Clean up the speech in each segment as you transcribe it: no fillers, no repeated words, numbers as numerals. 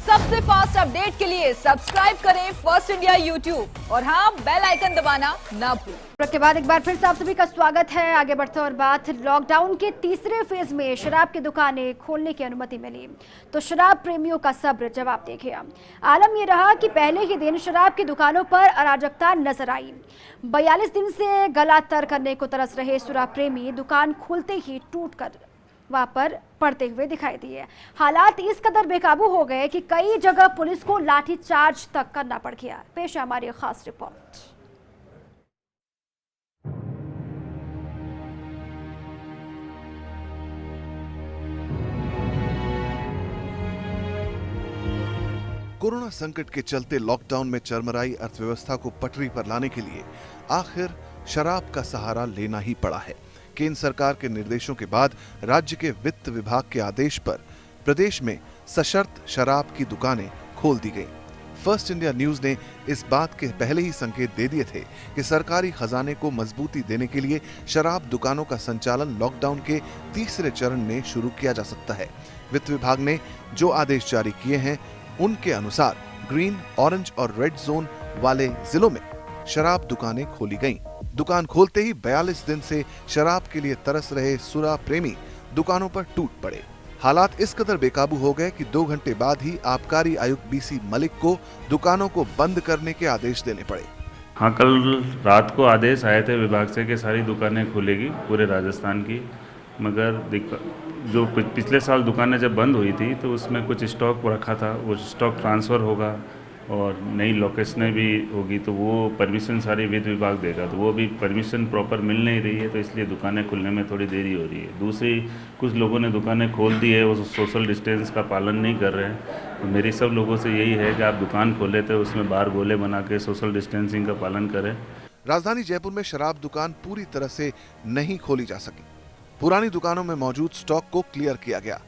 सबसे fast update के लिए सब्सक्राइब करें फर्स्ट इंडिया यूट्यूब और हाँ, बेल आइकन दबाना ना भूलें। के बाद एक बार फिर से आप सभी का स्वागत है। आगे बढ़ते और बात लॉकडाउन के तीसरे फेज में शराब की दुकानें खोलने की अनुमति मिली तो शराब प्रेमियों का सब्र जवाब दे गया। आलम ये रहा कि पहले ही दिन शराब की दुकानों पर अराजकता नजर आई। 42 दिन से गला तर करने को तरस रहे शराब प्रेमी दुकान खुलते ही टूट कर वहां पर पड़ते हुए दिखाई दिए। हालात इस कदर बेकाबू हो गए कि कई जगह पुलिस को लाठीचार्ज तक करना पड़ गया। पेश है हमारी खास रिपोर्ट। कोरोना संकट के चलते लॉकडाउन में चरमराई अर्थव्यवस्था को पटरी पर लाने के लिए आखिर शराब का सहारा लेना ही पड़ा है। केंद्र सरकार के निर्देशों के बाद राज्य के वित्त विभाग के आदेश पर प्रदेश में सशर्त शराब की दुकानें खोल दी गईं। फर्स्ट इंडिया न्यूज ने इस बात के पहले ही संकेत दे दिए थे कि सरकारी खजाने को मजबूती देने के लिए शराब दुकानों का संचालन लॉकडाउन के तीसरे चरण में शुरू किया जा सकता है। वित्त विभाग ने जो आदेश जारी किए हैं उनके अनुसार ग्रीन, ऑरेंज और रेड जोन वाले जिलों में शराब दुकानें खोली गईं। दुकान खोलते ही 42 दिन से शराब के लिए तरस रहे सुरा प्रेमी दुकानों पर टूट पड़े। हालात इस कदर बेकाबू हो गए कि 2 घंटे बाद ही आबकारी आयुक्त बीसी मलिक को दुकानों को बंद करने के आदेश देने पड़े। हाँ, कल रात को आदेश आए थे विभाग से कि सारी दुकानें खुलेगी पूरे राजस्थान की, मगर जो पिछले साल दुकानें जब बंद हुई थी तो उसमें कुछ स्टॉक रखा था, वो स्टॉक ट्रांसफ़र होगा और नई लोकेशनें भी होगी तो वो परमिशन सारी वित्त विभाग देगा, तो वो भी परमिशन प्रॉपर मिल नहीं रही है, तो इसलिए दुकानें खुलने में थोड़ी देरी हो रही है। दूसरी, कुछ लोगों ने दुकानें खोल दी है, वो सोशल डिस्टेंस का पालन नहीं कर रहे हैं। तो मेरी सब लोगों से यही है कि आप दुकान खोले तो उसमें बाहर गोले बना के सोशल डिस्टेंसिंग का पालन करें। राजधानी जयपुर में शराब दुकान पूरी तरह से नहीं खोली जा सकी। पुरानी दुकानों में मौजूद स्टॉक को क्लियर किया गया।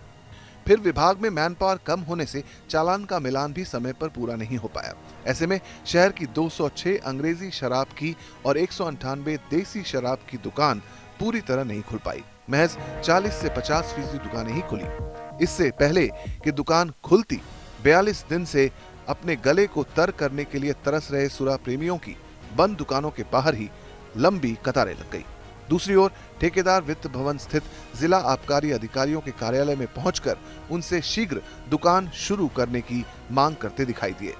फिर विभाग में मैन पावर कम होने से चालान का मिलान भी समय पर पूरा नहीं हो पाया। ऐसे में शहर की 206 अंग्रेजी शराब की और 198 देसी शराब की दुकान पूरी तरह नहीं खुल पाई। महज 40 से 50% दुकानें ही खुली। इससे पहले कि दुकान खुलती 42 दिन से अपने गले को तर करने के लिए तरस रहे सुरा प्रेमियों की बंद दुकानों के बाहर ही लंबी कतारें लग गई। दूसरी ओर ठेकेदार वित्त भवन स्थित जिला आबकारी अधिकारियों के कार्यालय में पहुंचकर उनसे शीघ्र दुकान शुरू करने की मांग करते दिखाई दिए।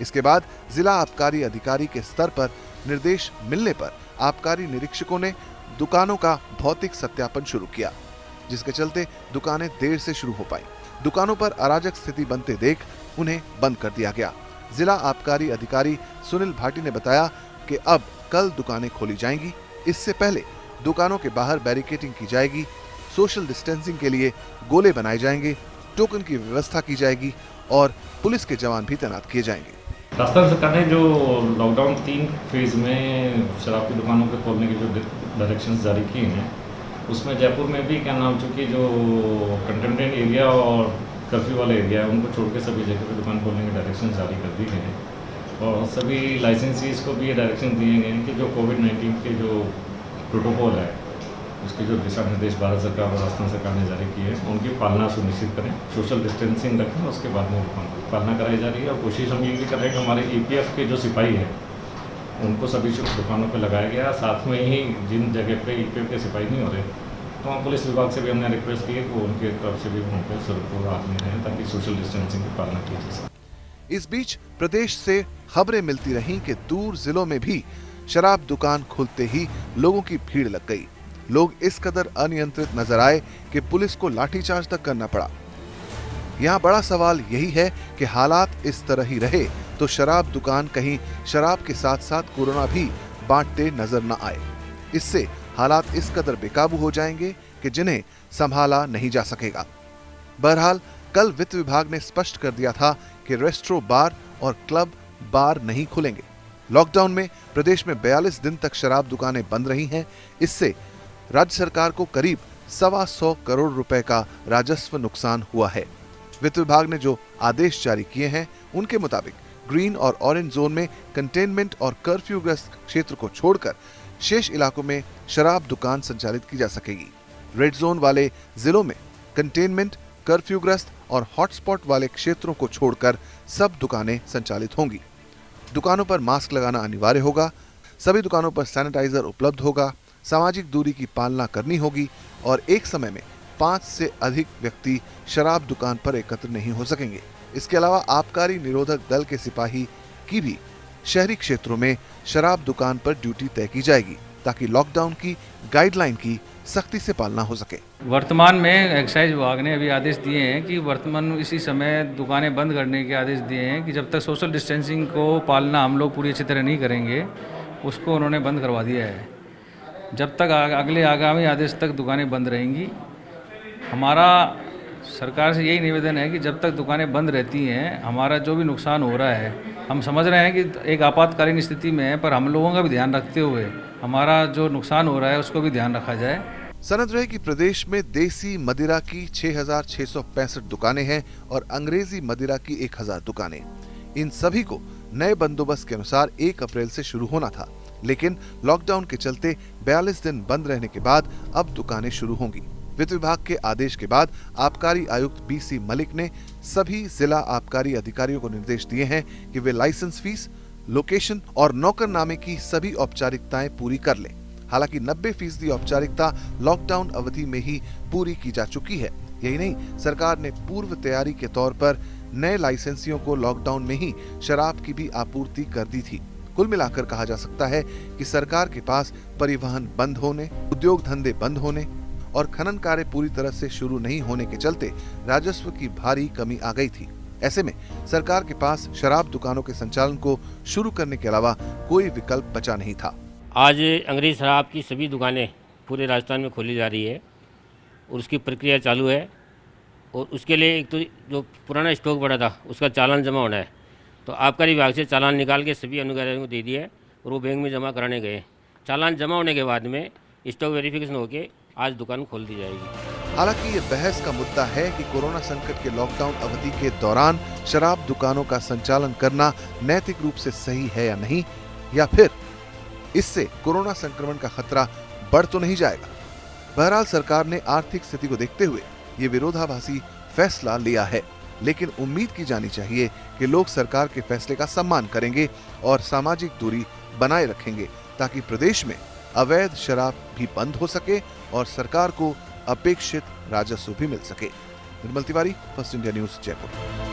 इसके बाद जिला आबकारी अधिकारी के स्तर पर निर्देश मिलने पर आबकारी निरीक्षकों ने दुकानों का भौतिक सत्यापन शुरू किया, जिसके चलते दुकानें देर से शुरू हो पाई। दुकानों पर अराजक स्थिति बनते देख उन्हें बंद कर दिया गया। जिला आबकारी अधिकारी सुनील भाटी ने बताया कि अब कल दुकानें खोली जाएंगी। इससे पहले दुकानों के बाहर बैरिकेडिंग की जाएगी, सोशल डिस्टेंसिंग के लिए गोले बनाए जाएंगे, टोकन की व्यवस्था की जाएगी और पुलिस के जवान भी तैनात किए जाएंगे। राजस्थान सरकार ने जो लॉकडाउन 3 फेज में शराब की दुकानों के खोलने की जो डायरेक्शंस जारी किए हैं, उसमें जयपुर में भी क्या नाम चूँकि जो कंटेनमेंट एरिया और कर्फ्यू वाले एरिया है उनको छोड़ के सभी जगह पर दुकान खोलने के डायरेक्शन जारी कर दिए गए हैं और सभी लाइसेंसीज को भी ये डायरेक्शन दिए गए हैं कि जो कोविड-19 के जो प्रोटोकॉल है उसके जो दिशा निर्देश भारत सरकार और राजस्थान सरकार ने जारी किए हैं उनकी पालना सुनिश्चित करें, सोशल डिस्टेंसिंग रखें, उसके बाद में पालना कराई जा रही है। और कोशिश हम ये भी कर रहे हैं कि हमारे EPF के जो सिपाही हैं उनको सभी दुकानों पर लगाया गया। साथ में ही जिन जगह पे EPF के सिपाही नहीं हो रहे तो हम पुलिस विभाग से भी हमने रिक्वेस्ट की है कि उनके तरफ से भी वहाँ पर सुरक्षा आदमी रहें ताकि सोशल डिस्टेंसिंग की पालना की जा सके। इस बीच प्रदेश से खबरें मिलती रहीं कि दूर जिलों में भी शराब दुकान खुलते ही लोगों की भीड़ लग गई। लोग इस कदर अनियंत्रित नजर आए कि पुलिस को लाठीचार्ज तक करना पड़ा। यहाँ बड़ा सवाल यही है कि हालात इस तरह ही रहे तो शराब दुकान कहीं शराब के साथ साथ कोरोना भी बांटते नजर न आए। इससे हालात इस कदर बेकाबू हो जाएंगे कि जिन्हें संभाला नहीं जा सकेगा। बहरहाल कल वित्त विभाग ने स्पष्ट कर दिया था कि रेस्ट्रो बार और क्लब बार नहीं खुलेंगे। लॉकडाउन में प्रदेश में 42 दिन तक शराब दुकानें बंद रही हैं। इससे राज्य सरकार को करीब 125 करोड़ रुपए का राजस्व नुकसान हुआ है। वित्त विभाग ने जो आदेश जारी किए हैं उनके मुताबिक ग्रीन और ऑरेंज जोन में कंटेनमेंट और कर्फ्यूग्रस्त क्षेत्र को छोड़कर शेष इलाकों में शराब दुकान संचालित की जा सकेगी। रेड जोन वाले जिलों में कंटेनमेंट, कर्फ्यूग्रस्त और हॉटस्पॉट वाले क्षेत्रों को छोड़कर सब दुकानें संचालित होंगी। दुकानों पर मास्क लगाना अनिवार्य होगा, सभी दुकानों पर सैनिटाइजर उपलब्ध होगा, सामाजिक दूरी की पालना करनी होगी और एक समय में 5 से अधिक व्यक्ति शराब दुकान पर एकत्र नहीं हो सकेंगे। इसके अलावा आबकारी निरोधक दल के सिपाही की भी शहरी क्षेत्रों में शराब दुकान पर ड्यूटी तय की जाएगी ताकि लॉकडाउन की गाइडलाइन की सख्ती से पालना हो सके। वर्तमान में एक्साइज विभाग ने अभी आदेश दिए हैं कि वर्तमान इसी समय दुकानें बंद करने के आदेश दिए हैं कि जब तक सोशल डिस्टेंसिंग को पालना हम लोग पूरी अच्छी तरह नहीं करेंगे उसको उन्होंने बंद करवा दिया है। जब तक अगले आगामी आदेश तक दुकानें बंद रहेंगी। हमारा सरकार से यही निवेदन है कि जब तक दुकानें बंद रहती हैं हमारा जो भी नुकसान हो रहा है, हम समझ रहे हैं कि एक आपातकालीन स्थिति में है, पर हम लोगों का भी ध्यान रखते हुए हमारा जो नुकसान हो रहा है उसको भी ध्यान रखा जाए। सनद रहे कि प्रदेश में देसी मदिरा की 6,665 दुकानें हैं और अंग्रेजी मदिरा की 1,000 दुकानें। इन सभी को नए बंदोबस्त के अनुसार 1 अप्रैल से शुरू होना था, लेकिन लॉकडाउन के चलते 42 दिन बंद रहने के बाद अब दुकानें शुरू होंगी। वित्त विभाग के आदेश के बाद आबकारी आयुक्त BC मलिक ने सभी जिला आबकारी अधिकारियों को निर्देश दिए हैं कि वे लाइसेंस फीस, लोकेशन और नौकरनामे की सभी औपचारिकताएं पूरी कर लें। हालांकि 90% औपचारिकता लॉकडाउन अवधि में ही पूरी की जा चुकी है। यही नहीं, सरकार ने पूर्व तैयारी के तौर पर नए लाइसेंसियों को लॉकडाउन में ही शराब की भी आपूर्ति कर दी थी। कुल मिलाकर कहा जा सकता है कि सरकार के पास परिवहन बंद होने, उद्योग धंधे बंद होने और खनन कार्य पूरी तरह से शुरू नहीं होने के चलते राजस्व की भारी कमी आ गई थी। ऐसे में सरकार के पास शराब दुकानों के संचालन को शुरू करने के अलावा कोई विकल्प बचा नहीं था। आज अंग्रेज शराब की सभी दुकानें पूरे राजस्थान में खोली जा रही है और उसकी प्रक्रिया चालू है। और उसके लिए एक तो जो पुराना स्टॉक पड़ा था उसका चालान जमा होना है, तो आबकारी विभाग से चालान निकाल के सभी अनुग्राहियों को दे दिए और वो बैंक में जमा कराने गए। चालान जमा होने के बाद में स्टॉक वेरिफिकेशन होके आज दुकान खोल दी जाएगी। हालांकि ये बहस का मुद्दा है कि कोरोना संकट के लॉकडाउन अवधि के दौरान शराब दुकानों का संचालन करना नैतिक रूप से सही है या नहीं, या फिर इससे कोरोना संक्रमण का खतरा बढ़ तो नहीं जाएगा। बहरहाल सरकार ने आर्थिक स्थिति को देखते हुए ये विरोधाभासी फैसला लिया है, लेकिन उम्मीद की जानी चाहिए कि लोग सरकार के फैसले का सम्मान करेंगे और सामाजिक दूरी बनाए रखेंगे ताकि प्रदेश में अवैध शराब भी बंद हो सके और सरकार को अपेक्षित राजस्व भी मिल सके। Nirmal Tiwari, first India news, Jaipur.